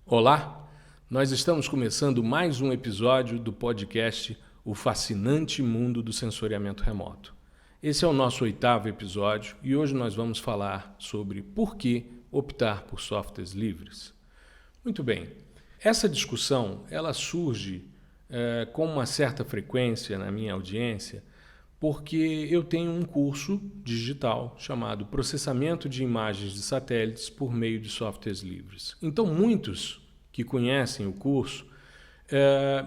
Olá, nós estamos começando mais um episódio do podcast O Fascinante Mundo do Sensoriamento Remoto. Esse é o nosso 8º episódio e hoje nós vamos falar sobre por que optar por softwares livres. Muito bem, essa discussão ela surge com uma certa frequência na minha audiência porque eu tenho um curso digital chamado Processamento de Imagens de Satélites por meio de softwares livres. Então, muitos que conhecem o curso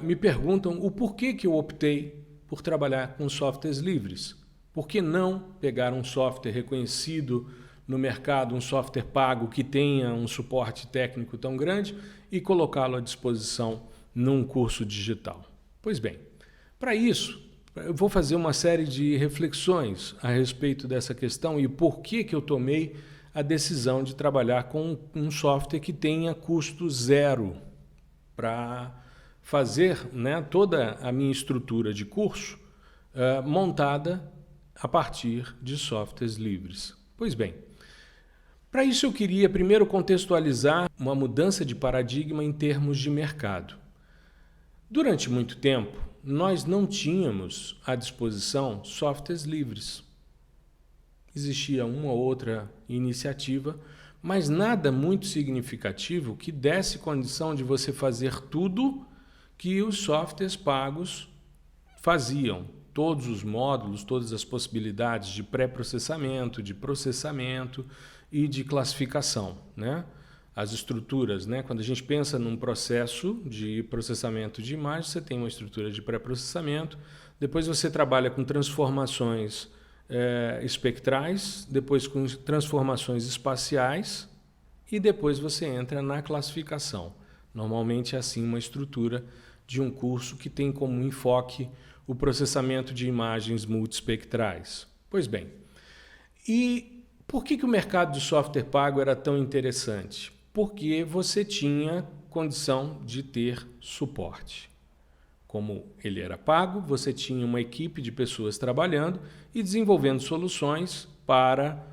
me perguntam o porquê que eu optei por trabalhar com softwares livres. Por que não pegar um software reconhecido no mercado, um software pago que tenha um suporte técnico tão grande e colocá-lo à disposição num curso digital? Pois bem, para isso, eu vou fazer uma série de reflexões a respeito dessa questão e por que eu tomei a decisão de trabalhar com um software que tenha custo zero para fazer toda a minha estrutura de curso montada a partir de softwares livres. Pois bem, para isso eu queria primeiro contextualizar uma mudança de paradigma em termos de mercado. Durante muito tempo, nós não tínhamos à disposição softwares livres. Existia uma ou outra iniciativa, mas nada muito significativo que desse condição de você fazer tudo que os softwares pagos faziam. Todos os módulos, todas as possibilidades de pré-processamento, de processamento e de classificação, As estruturas, quando a gente pensa num processo de processamento de imagem, você tem uma estrutura de pré-processamento, depois você trabalha com transformações espectrais, depois com transformações espaciais e depois você entra na classificação. Normalmente é assim uma estrutura de um curso que tem como enfoque o processamento de imagens multiespectrais. Pois bem, e por que o mercado de software pago era tão interessante? Porque você tinha condição de ter suporte. Como ele era pago, você tinha uma equipe de pessoas trabalhando e desenvolvendo soluções para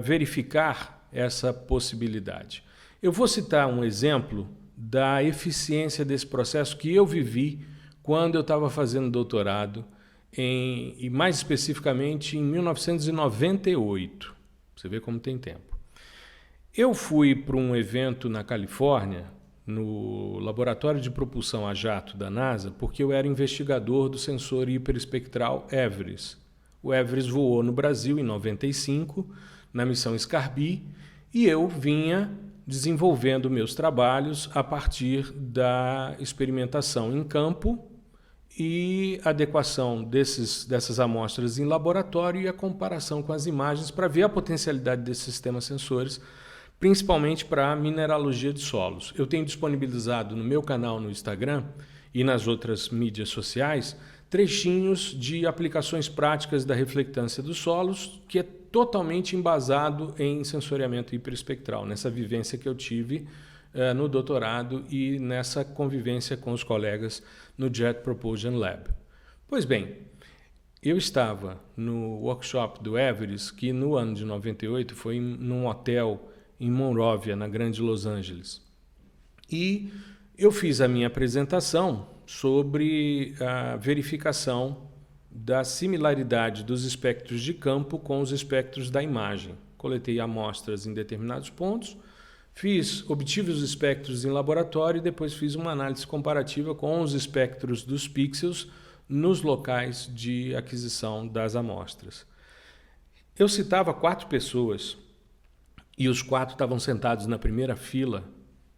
verificar essa possibilidade. Eu vou citar um exemplo da eficiência desse processo que eu vivi quando eu estava fazendo doutorado, e mais especificamente em 1998. Você vê como tem tempo. Eu fui para um evento na Califórnia, no Laboratório de Propulsão a Jato da NASA, porque eu era investigador do sensor hiperespectral EVEREST. O EVEREST voou no Brasil em 95, na missão SCARBI, e eu vinha desenvolvendo meus trabalhos a partir da experimentação em campo e adequação dessas amostras em laboratório e a comparação com as imagens para ver a potencialidade desses sistemas sensores, principalmente para a mineralogia de solos. Eu tenho disponibilizado no meu canal no Instagram e nas outras mídias sociais trechinhos de aplicações práticas da reflectância dos solos, que é totalmente embasado em sensoriamento hiperespectral, nessa vivência que eu tive no doutorado e nessa convivência com os colegas no Jet Propulsion Lab. Pois bem, eu estava no workshop do EVEREST, que no ano de 98 foi num hotel em Monrovia, na Grande Los Angeles. E eu fiz a minha apresentação sobre a verificação da similaridade dos espectros de campo com os espectros da imagem. Coletei amostras em determinados pontos, obtive os espectros em laboratório e depois fiz uma análise comparativa com os espectros dos pixels nos locais de aquisição das amostras. Eu citava 4 pessoas e os 4 estavam sentados na primeira fila.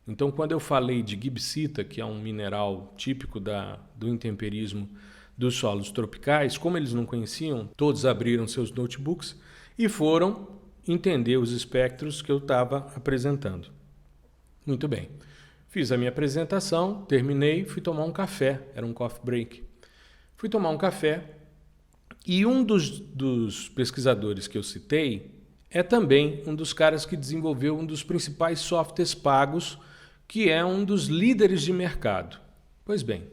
Então, quando eu falei de gibbsita, que é um mineral típico do intemperismo dos solos tropicais, como eles não conheciam, todos abriram seus notebooks e foram entender os espectros que eu estava apresentando. Muito bem. Fiz a minha apresentação, terminei, fui tomar um café, era um coffee break. Fui tomar um café e um dos pesquisadores que eu citei é também um dos caras que desenvolveu um dos principais softwares pagos, que é um dos líderes de mercado. Pois bem,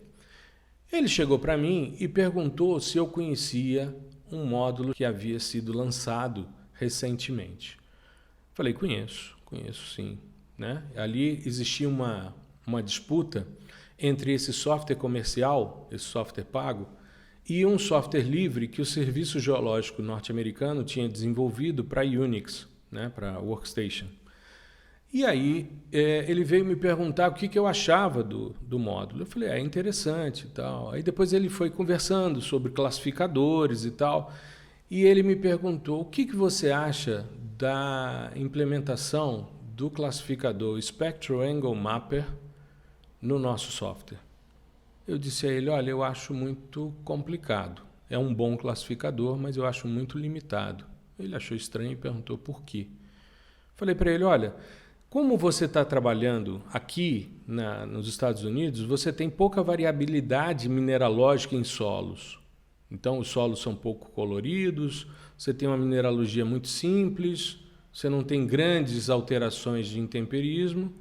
ele chegou para mim e perguntou se eu conhecia um módulo que havia sido lançado recentemente. Falei, conheço sim. né? Ali existia uma disputa entre esse software comercial, esse software pago, e um software livre que o Serviço Geológico norte-americano tinha desenvolvido para Unix, né, para Workstation. E aí ele veio me perguntar o que eu achava do módulo. Eu falei, é interessante e tal. Aí depois ele foi conversando sobre classificadores e tal, e ele me perguntou, o que você acha da implementação do classificador Spectral Angle Mapper no nosso software? Eu disse a ele, olha, eu acho muito complicado. É um bom classificador, mas eu acho muito limitado. Ele achou estranho e perguntou por quê. Falei para ele, olha, como você está trabalhando aqui nos Estados Unidos, você tem pouca variabilidade mineralógica em solos. Então, os solos são pouco coloridos, você tem uma mineralogia muito simples, você não tem grandes alterações de intemperismo.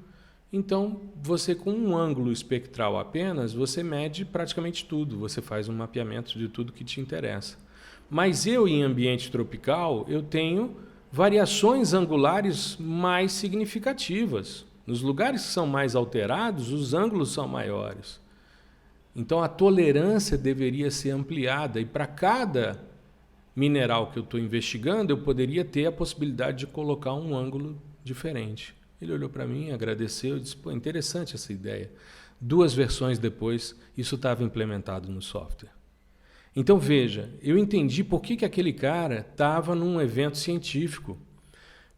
Então, você com um ângulo espectral apenas, você mede praticamente tudo, você faz um mapeamento de tudo que te interessa. Mas eu, em ambiente tropical, eu tenho variações angulares mais significativas. Nos lugares que são mais alterados, os ângulos são maiores. Então, a tolerância deveria ser ampliada, e para cada mineral que eu estou investigando, eu poderia ter a possibilidade de colocar um ângulo diferente. Ele olhou para mim, agradeceu e disse, pô, interessante essa ideia. 2 versões depois, isso estava implementado no software. Então, veja, eu entendi por que aquele cara estava num evento científico.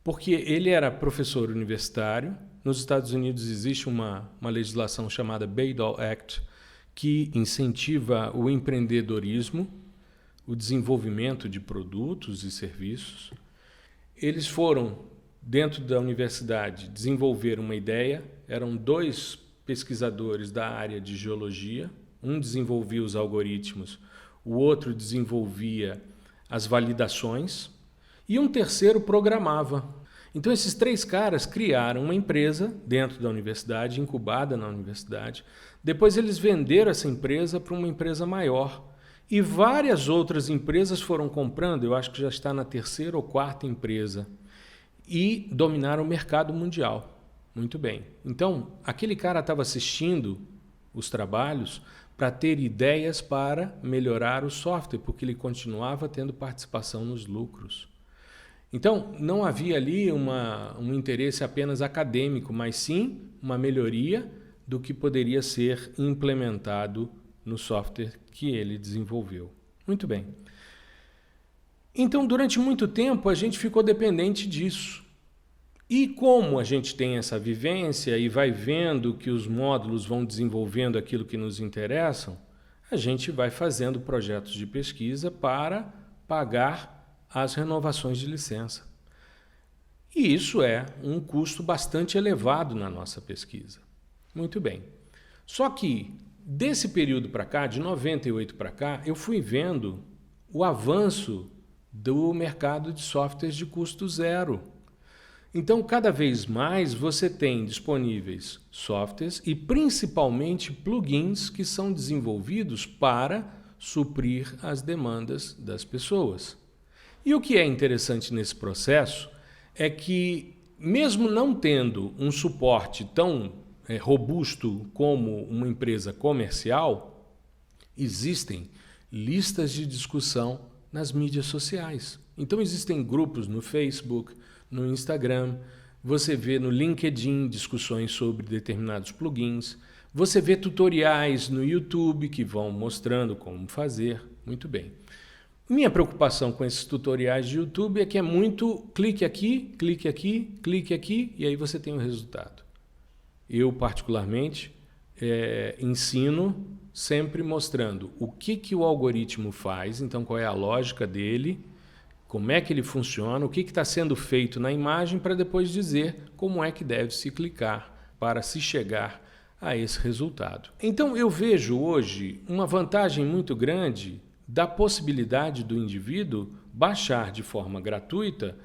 Porque ele era professor universitário. Nos Estados Unidos existe uma legislação chamada Bayh-Dole Act, que incentiva o empreendedorismo, o desenvolvimento de produtos e serviços. Eles foram, dentro da universidade, desenvolver uma ideia. Eram 2 pesquisadores da área de geologia. Um desenvolvia os algoritmos, o outro desenvolvia as validações e um terceiro programava. Então, esses 3 caras criaram uma empresa dentro da universidade, incubada na universidade. Depois, eles venderam essa empresa para uma empresa maior. E várias outras empresas foram comprando, eu acho que já está na 3ª ou 4ª empresa, e dominaram o mercado mundial. Muito bem. Então, aquele cara estava assistindo os trabalhos para ter ideias para melhorar o software, porque ele continuava tendo participação nos lucros. Então, não havia ali um interesse apenas acadêmico, mas sim uma melhoria do que poderia ser implementado no software que ele desenvolveu. Muito bem. Então, durante muito tempo, a gente ficou dependente disso. E como a gente tem essa vivência e vai vendo que os módulos vão desenvolvendo aquilo que nos interessam, a gente vai fazendo projetos de pesquisa para pagar as renovações de licença. E isso é um custo bastante elevado na nossa pesquisa. Muito bem. Só que, desse período para cá, de 98 para cá, eu fui vendo o avanço do mercado de softwares de custo zero. Então, cada vez mais você tem disponíveis softwares e principalmente plugins que são desenvolvidos para suprir as demandas das pessoas. E o que é interessante nesse processo é que, mesmo não tendo um suporte tão robusto como uma empresa comercial, existem listas de discussão nas mídias sociais. Então, existem grupos no Facebook, no Instagram, você vê no LinkedIn discussões sobre determinados plugins, você vê tutoriais no YouTube que vão mostrando como fazer. Muito bem. Minha preocupação com esses tutoriais de YouTube é que é muito clique aqui, clique aqui, clique aqui e aí você tem o resultado. Eu, particularmente, ensino sempre mostrando o que o algoritmo faz, então qual é a lógica dele, como é que ele funciona, o que está sendo feito na imagem para depois dizer como é que deve se clicar para se chegar a esse resultado. Então eu vejo hoje uma vantagem muito grande da possibilidade do indivíduo baixar de forma gratuita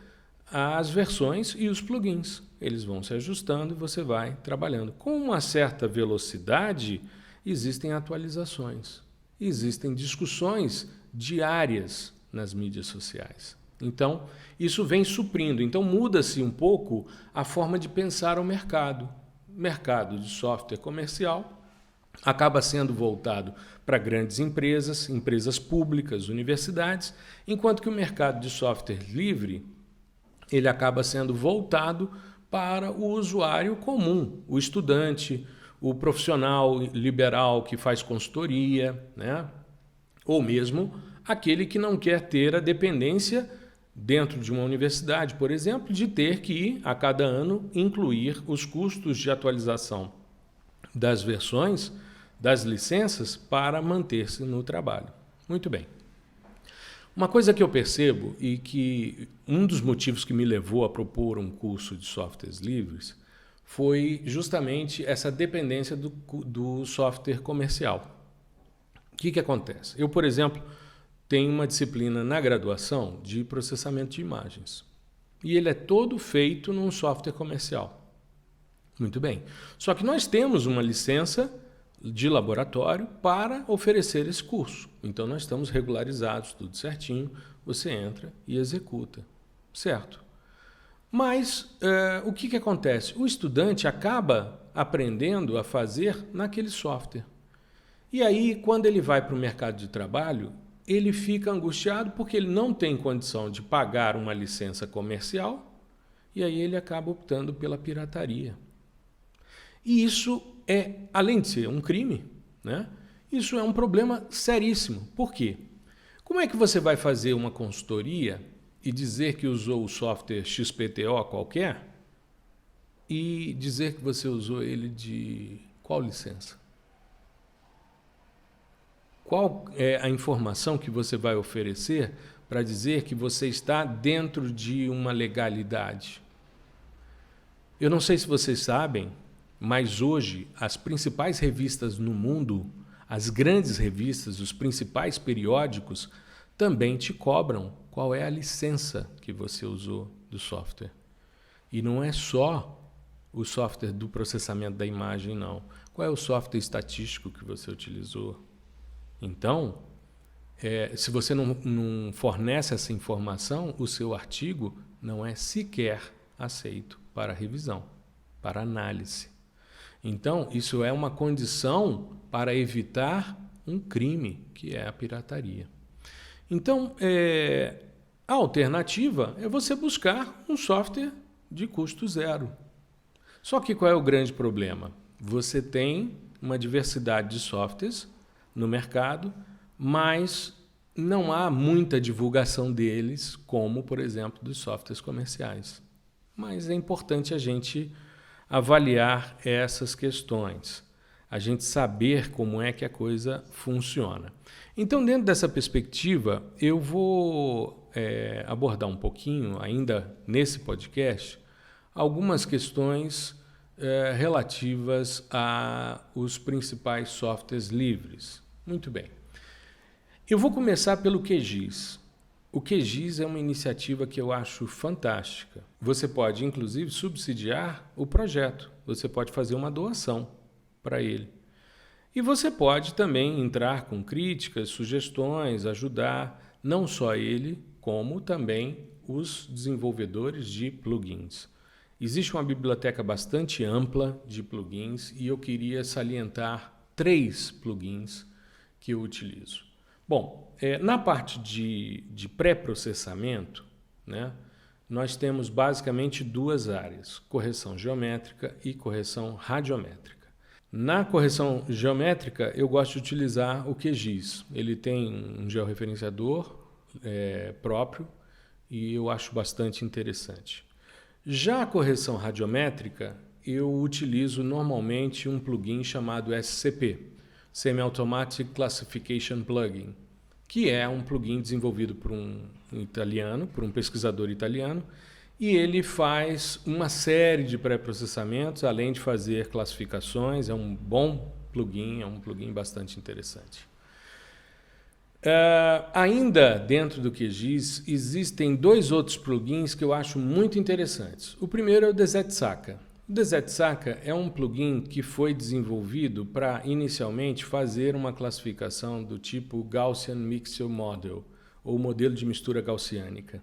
as versões e os plugins. Eles vão se ajustando e você vai trabalhando. Com uma certa velocidade, existem atualizações, existem discussões diárias nas mídias sociais. Então, isso vem suprindo. Então, muda-se um pouco a forma de pensar o mercado. O mercado de software comercial acaba sendo voltado para grandes empresas, empresas públicas, universidades, enquanto que o mercado de software livre ele acaba sendo voltado para o usuário comum, o estudante, o profissional liberal que faz consultoria, né? Ou mesmo aquele que não quer ter a dependência dentro de uma universidade, por exemplo, de ter que, a cada ano, incluir os custos de atualização das versões, das licenças, para manter-se no trabalho. Muito bem. Uma coisa que eu percebo e que um dos motivos que me levou a propor um curso de softwares livres foi justamente essa dependência do software comercial. O que acontece? Eu, por exemplo, tenho uma disciplina na graduação de processamento de imagens. E ele é todo feito num software comercial. Muito bem. Só que nós temos uma licença de laboratório para oferecer esse curso. Então, nós estamos regularizados, tudo certinho, você entra e executa. Certo? Mas o que acontece? O estudante acaba aprendendo a fazer naquele software. E aí, quando ele vai para o mercado de trabalho, ele fica angustiado porque ele não tem condição de pagar uma licença comercial e aí ele acaba optando pela pirataria. E isso é, além de ser um crime, né? Isso é um problema seríssimo. Por quê? Como é que você vai fazer uma consultoria e dizer que usou o software XPTO qualquer e dizer que você usou ele de qual licença? Qual é a informação que você vai oferecer para dizer que você está dentro de uma legalidade? Eu não sei se vocês sabem, mas hoje as principais revistas no mundo, as grandes revistas, os principais periódicos, também te cobram qual é a licença que você usou do software. E não é só o software do processamento da imagem, não. Qual é o software estatístico que você utilizou? Então, se você não fornece essa informação, o seu artigo não é sequer aceito para revisão, para análise. Então, isso é uma condição para evitar um crime, que é a pirataria. Então, a alternativa é você buscar um software de custo zero. Só que qual é o grande problema? Você tem uma diversidade de softwares no mercado, mas não há muita divulgação deles, como, por exemplo, dos softwares comerciais. Mas é importante a gente avaliar essas questões, a gente saber como é que a coisa funciona. Então, dentro dessa perspectiva, eu vou abordar um pouquinho, ainda nesse podcast, algumas questões relativas aos principais softwares livres. Muito bem. Eu vou começar pelo QGIS. O QGIS é uma iniciativa que eu acho fantástica. Você pode, inclusive, subsidiar o projeto. Você pode fazer uma doação para ele. E você pode também entrar com críticas, sugestões, ajudar não só ele, como também os desenvolvedores de plugins. Existe uma biblioteca bastante ampla de plugins e eu queria salientar 3 plugins que eu utilizo. Bom, na parte de pré-processamento, né, nós temos basicamente 2 áreas, correção geométrica e correção radiométrica. Na correção geométrica, eu gosto de utilizar o QGIS. Ele tem um georreferenciador próprio e eu acho bastante interessante. Já a correção radiométrica, eu utilizo normalmente um plugin chamado SCP, Semi-Automatic Classification Plugin, que é um plugin desenvolvido por um italiano, por um pesquisador italiano, e ele faz uma série de pré-processamentos, além de fazer classificações. É um bom plugin, é um plugin bastante interessante. Ainda dentro do QGIS, existem 2 outros plugins que eu acho muito interessantes. O primeiro é o DZSACA. O DZSACA é um plugin que foi desenvolvido para, inicialmente, fazer uma classificação do tipo Gaussian Mixture Model, ou modelo de mistura gaussiânica.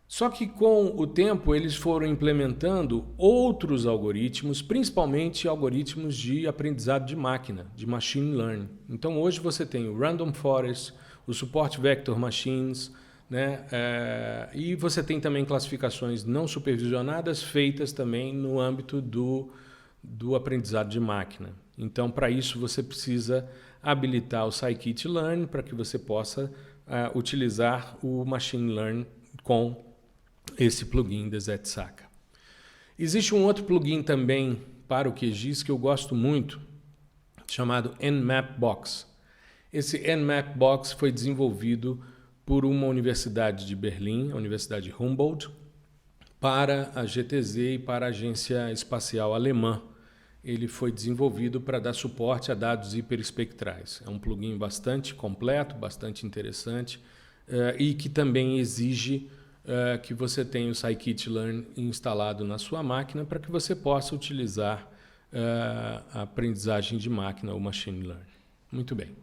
Só que com o tempo eles foram implementando outros algoritmos, principalmente algoritmos de aprendizado de máquina, de machine learning. Então hoje você tem o Random Forest, o Support Vector Machines, né? E você tem também classificações não supervisionadas feitas também no âmbito do aprendizado de máquina. Então para isso você precisa habilitar o Scikit-learn para que você possa utilizar o machine learning com esse plugin da Zscaler. Existe um outro plugin também para o QGIS que eu gosto muito, chamado Nmapbox. Esse Nmapbox foi desenvolvido por uma universidade de Berlim, a Universidade Humboldt, para a GTZ e para a Agência Espacial Alemã. Ele foi desenvolvido para dar suporte a dados hiperespectrais. É um plugin bastante completo, bastante interessante e que também exige que você tenha o Scikit-learn instalado na sua máquina para que você possa utilizar a aprendizagem de máquina, o machine learning. Muito bem.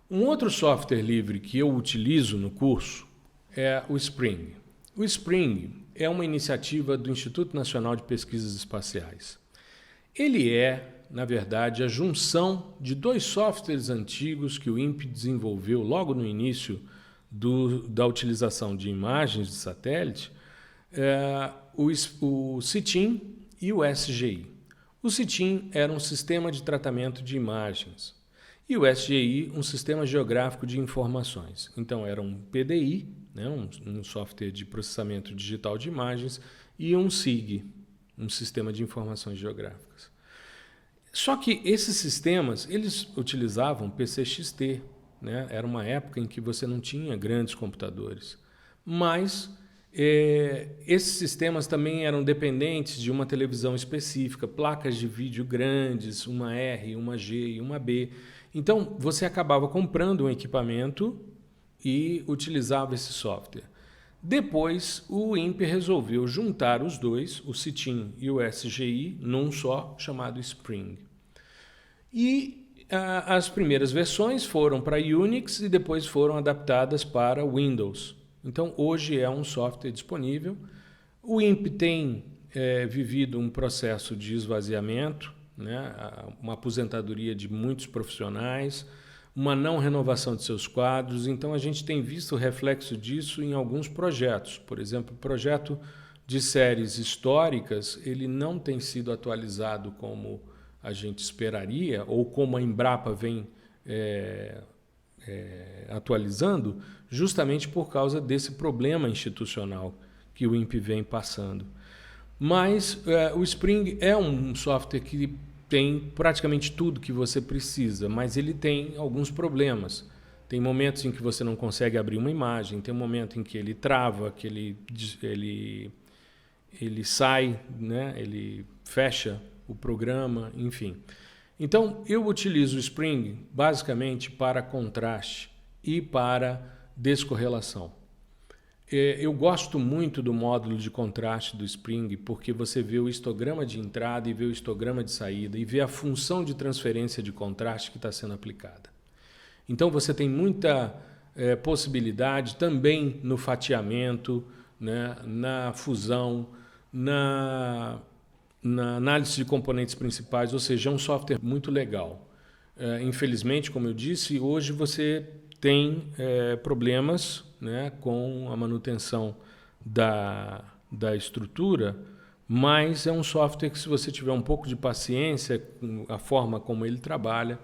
Um outro software livre que eu utilizo no curso é o Spring. O Spring é uma iniciativa do Instituto Nacional de Pesquisas Espaciais. Ele é, na verdade, a junção de dois softwares antigos que o INPE desenvolveu logo no início da utilização de imagens de satélite, o CITIM e o SGI. O CITIM era um sistema de tratamento de imagens e o SGI um sistema geográfico de informações. Então era um PDI, né, um software de processamento digital de imagens, e um SIG, um sistema de informações geográficas. Só que esses sistemas eles utilizavam PCXT, né? Era uma época em que você não tinha grandes computadores, mas esses sistemas também eram dependentes de uma televisão específica, placas de vídeo grandes, uma R, uma G e uma B. Então você acabava comprando um equipamento e utilizava esse software. Depois o INPE resolveu juntar os dois, o CITIM e o SGI, num só, chamado Spring. E as primeiras versões foram para Unix e depois foram adaptadas para Windows. Então, hoje é um software disponível. O INPE tem vivido um processo de esvaziamento, né? Uma aposentadoria de muitos profissionais, uma não renovação de seus quadros. Então, a gente tem visto o reflexo disso em alguns projetos. Por exemplo, o projeto de séries históricas, ele não tem sido atualizado como a gente esperaria, ou como a Embrapa vem atualizando, justamente por causa desse problema institucional que o INPE vem passando. Mas o Spring é um software que tem praticamente tudo que você precisa, mas ele tem alguns problemas. Tem momentos em que você não consegue abrir uma imagem, tem um momento em que ele trava, que ele sai, né? Ele fecha o programa, enfim. Então, eu utilizo o Spring basicamente para contraste e para descorrelação. Eu gosto muito do módulo de contraste do Spring porque você vê o histograma de entrada e vê o histograma de saída e vê a função de transferência de contraste que está sendo aplicada. Então, você tem muita possibilidade também no fatiamento, né, na fusão, na análise de componentes principais, ou seja, é um software muito legal. Infelizmente, como eu disse, hoje você tem problemas, né, com a manutenção da estrutura, mas é um software que, se você tiver um pouco de paciência com a forma como ele trabalha,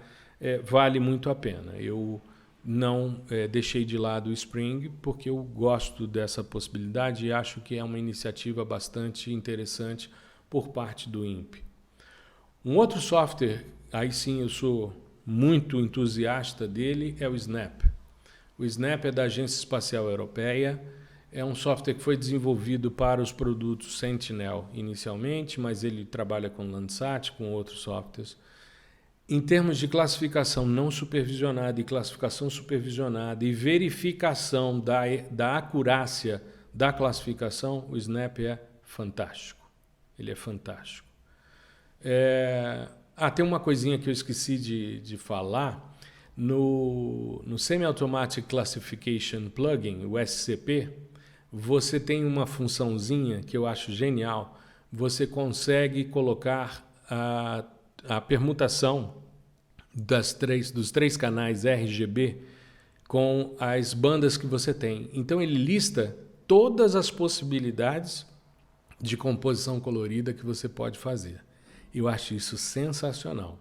vale muito a pena. Eu não deixei de lado o Spring porque eu gosto dessa possibilidade e acho que é uma iniciativa bastante interessante por parte do INPE. Um outro software, aí sim eu sou muito entusiasta dele, é o SNAP. O SNAP é da Agência Espacial Europeia, é um software que foi desenvolvido para os produtos Sentinel inicialmente, mas ele trabalha com Landsat, com outros softwares. Em termos de classificação não supervisionada e classificação supervisionada e verificação da acurácia da classificação, o SNAP é fantástico. Ele é fantástico. Tem uma coisinha que eu esqueci de falar. No Semi-Automatic Classification Plugin, o SCP, você tem uma funçãozinha que eu acho genial. Você consegue colocar a permutação dos três canais RGB com as bandas que você tem. Então ele lista todas as possibilidades de composição colorida que você pode fazer. Eu acho isso sensacional.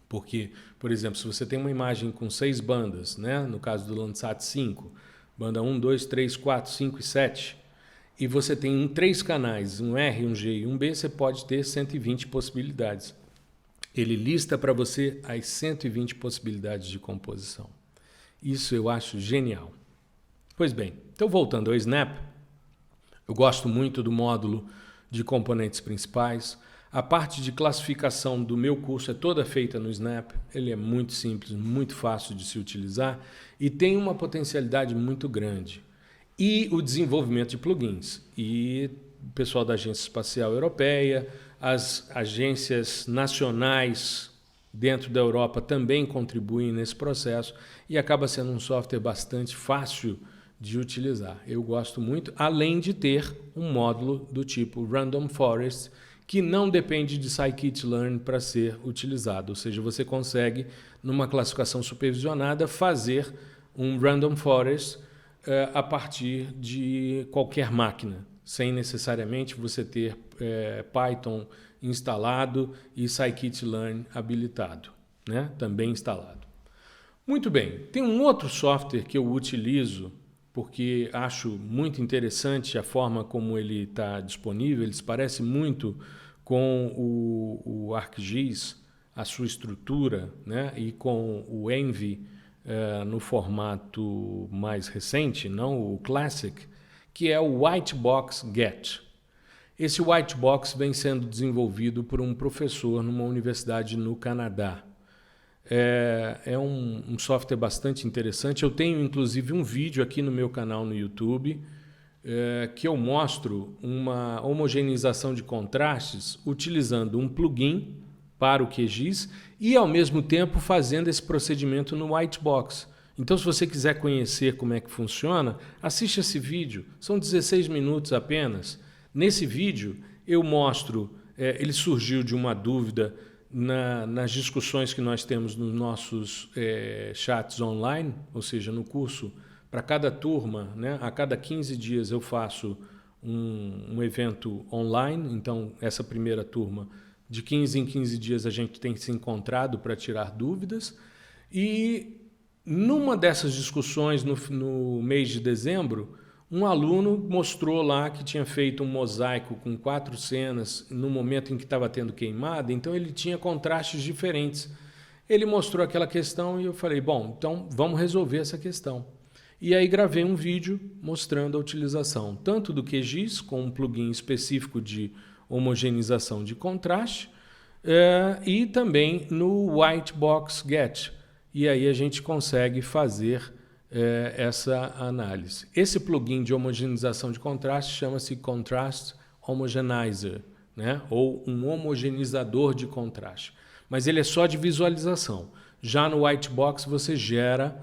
Porque, por exemplo, se você tem uma imagem com 6 bandas, né? No caso do Landsat 5, banda 1, 2, 3, 4, 5 e 7, e você tem 3 canais, um R, um G e um B, você pode ter 120 possibilidades. Ele lista para você as 120 possibilidades de composição. Isso eu acho genial. Pois bem, então voltando ao Snap, eu gosto muito do módulo de componentes principais. A parte de classificação do meu curso é toda feita no Snap. Ele é muito simples, muito fácil de se utilizar e tem uma potencialidade muito grande. E o desenvolvimento de plugins. E o pessoal da Agência Espacial Europeia, as agências nacionais dentro da Europa também contribuem nesse processo e acaba sendo um software bastante fácil de utilizar. Eu gosto muito, além de ter um módulo do tipo Random Forest, que não depende de scikit-learn para ser utilizado. Ou seja, você consegue, numa classificação supervisionada, fazer um Random Forest a partir de qualquer máquina, sem necessariamente você ter Python instalado e scikit-learn habilitado, né? Também instalado. Muito bem, tem um outro software que eu utilizo porque acho muito interessante a forma como ele está disponível. Ele se parece muito com o ArcGIS, a sua estrutura, né? E com o Envy no formato mais recente, não o Classic, que é o Whitebox Get. Esse Whitebox vem sendo desenvolvido por um professor numa universidade no Canadá. É um software bastante interessante. Eu tenho inclusive um vídeo aqui no meu canal no YouTube que eu mostro uma homogeneização de contrastes utilizando um plugin para o QGIS e ao mesmo tempo fazendo esse procedimento no Whitebox. Então, se você quiser conhecer como é que funciona, assiste esse vídeo. São 16 minutos apenas. Nesse vídeo eu mostro, ele surgiu de uma dúvida nas discussões que nós temos nos nossos chats online, ou seja, no curso, para cada turma, né, a cada 15 dias eu faço um evento online. Então, essa primeira turma, de 15 em 15 dias a gente tem se encontrado para tirar dúvidas. E numa dessas discussões, no mês de dezembro, um aluno mostrou lá que tinha feito um mosaico com 4 cenas no momento em que estava tendo queimada, então ele tinha contrastes diferentes. Ele mostrou aquela questão e eu falei, bom, então vamos resolver essa questão. E aí gravei um vídeo mostrando a utilização tanto do QGIS, com um plugin específico de homogeneização de contraste, e também no Whitebox Get. E aí a gente consegue fazer essa análise. Esse plugin de homogeneização de contraste chama-se Contrast Homogenizer, né? Ou um homogeneizador de contraste. Mas ele é só de visualização. Já no Whitebox você gera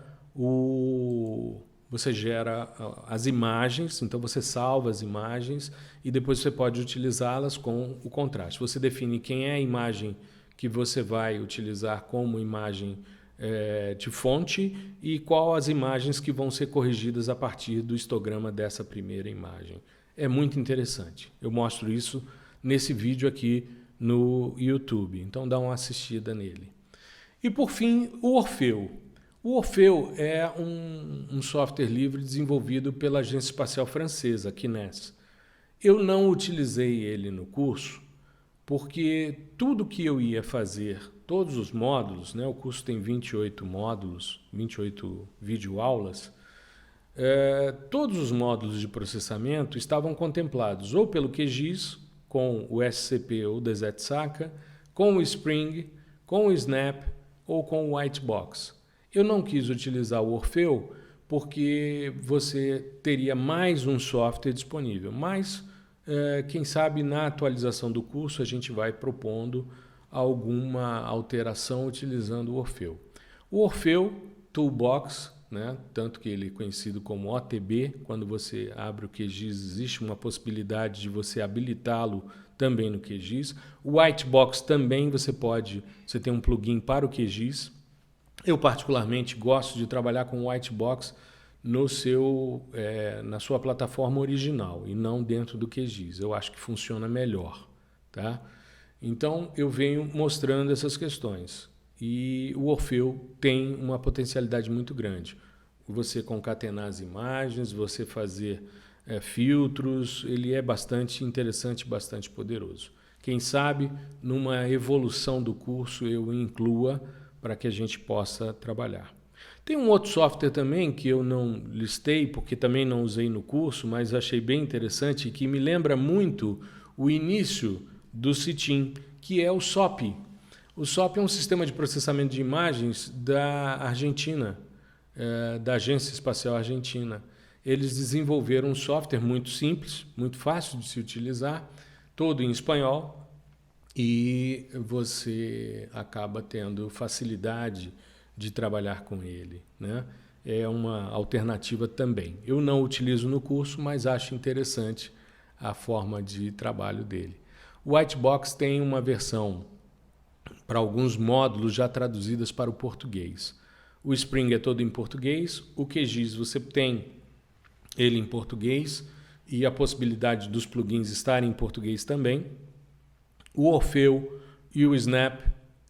as imagens, então você salva as imagens e depois você pode utilizá-las com o contraste. Você define quem é a imagem que você vai utilizar como imagem de fonte e qual as imagens que vão ser corrigidas a partir do histograma dessa primeira imagem. É muito interessante. Eu mostro isso nesse vídeo aqui no YouTube, então dá uma assistida nele. E por fim, o Orfeu. O Orfeu é um software livre desenvolvido pela Agência Espacial Francesa, a CNES. Eu não utilizei ele no curso porque tudo que eu ia fazer, todos os módulos, né, o curso tem 28 módulos, 28 videoaulas, todos os módulos de processamento estavam contemplados ou pelo QGIS, com o SCP ou DZ-SACA, com o Spring, com o Snap ou com o Whitebox. Eu não quis utilizar o Orfeu porque você teria mais um software disponível, mas quem sabe na atualização do curso a gente vai propondo alguma alteração utilizando o Orfeu. O Orfeu Toolbox né? Tanto que ele é conhecido como OTB. Quando você abre o QGIS, existe uma possibilidade de você habilitá-lo também no QGIS. O Whitebox também você tem um plugin para o QGIS. Eu particularmente gosto de trabalhar com o Whitebox na sua plataforma original e não dentro do QGIS. Eu acho que funciona melhor, tá? Então eu venho mostrando essas questões e o Orfeu tem uma potencialidade muito grande. Você concatenar as imagens, você fazer filtros, ele é bastante interessante, bastante poderoso. Quem sabe numa evolução do curso eu inclua para que a gente possa trabalhar. Tem um outro software também que eu não listei, porque também não usei no curso, mas achei bem interessante e que me lembra muito o início do CITIM, que é o SOP. O SOP é um sistema de processamento de imagens da Argentina, da Agência Espacial Argentina. Eles desenvolveram um software muito simples, muito fácil de se utilizar, todo em espanhol, e você acaba tendo facilidade de trabalhar com ele, né? É uma alternativa também. Eu não utilizo no curso, mas acho interessante a forma de trabalho dele. O Whitebox tem uma versão para alguns módulos já traduzidas para o português. O Spring é todo em português, o QGIS você tem ele em português e a possibilidade dos plugins estarem em português também. O Orfeu e o Snap,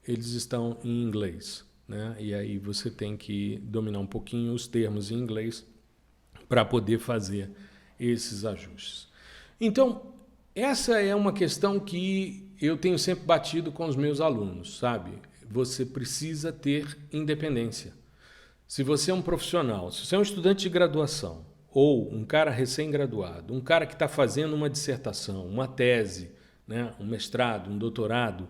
eles estão em inglês, né? E aí você tem que dominar um pouquinho os termos em inglês para poder fazer esses ajustes. Então, essa é uma questão que eu tenho sempre batido com os meus alunos, sabe? Você precisa ter independência. Se você é um profissional, se você é um estudante de graduação, ou um cara recém-graduado, um cara que está fazendo uma dissertação, uma tese, né, um mestrado, um doutorado,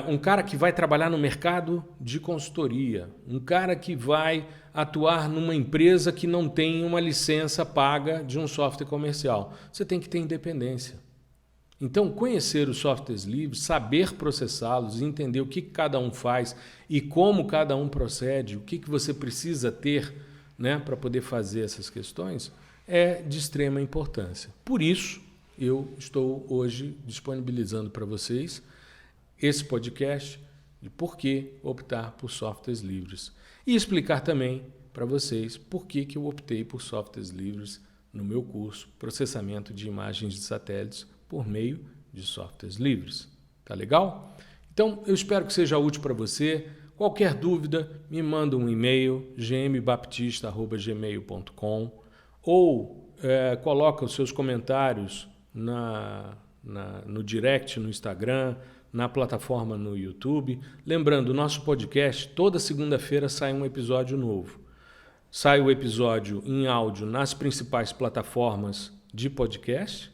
um cara que vai trabalhar no mercado de consultoria, um cara que vai atuar numa empresa que não tem uma licença paga de um software comercial. Você tem que ter independência. Então, conhecer os softwares livres, saber processá-los, entender o que cada um faz e como cada um procede, o que você precisa ter, né, para poder fazer essas questões, é de extrema importância. Por isso, eu estou hoje disponibilizando para vocês esse podcast de por que optar por softwares livres e explicar também para vocês por que eu optei por softwares livres no meu curso Processamento de Imagens de Satélites por meio de softwares livres. Tá legal? Então, eu espero que seja útil para você. Qualquer dúvida, me manda um e-mail, gmbaptista@gmail.com, ou coloca os seus comentários no direct no Instagram, na plataforma no YouTube. Lembrando, o nosso podcast, toda segunda-feira sai um episódio novo. Sai o episódio em áudio nas principais plataformas de podcast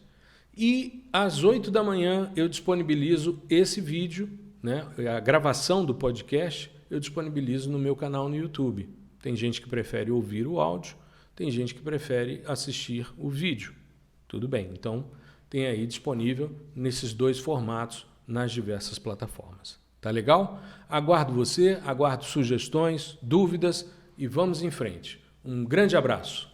e às 8 da manhã eu disponibilizo esse vídeo, né, a gravação do podcast, eu disponibilizo no meu canal no YouTube. Tem gente que prefere ouvir o áudio, tem gente que prefere assistir o vídeo. Tudo bem, então tem aí disponível nesses dois formatos nas diversas plataformas. Tá legal? Aguardo você, aguardo sugestões, dúvidas e vamos em frente. Um grande abraço.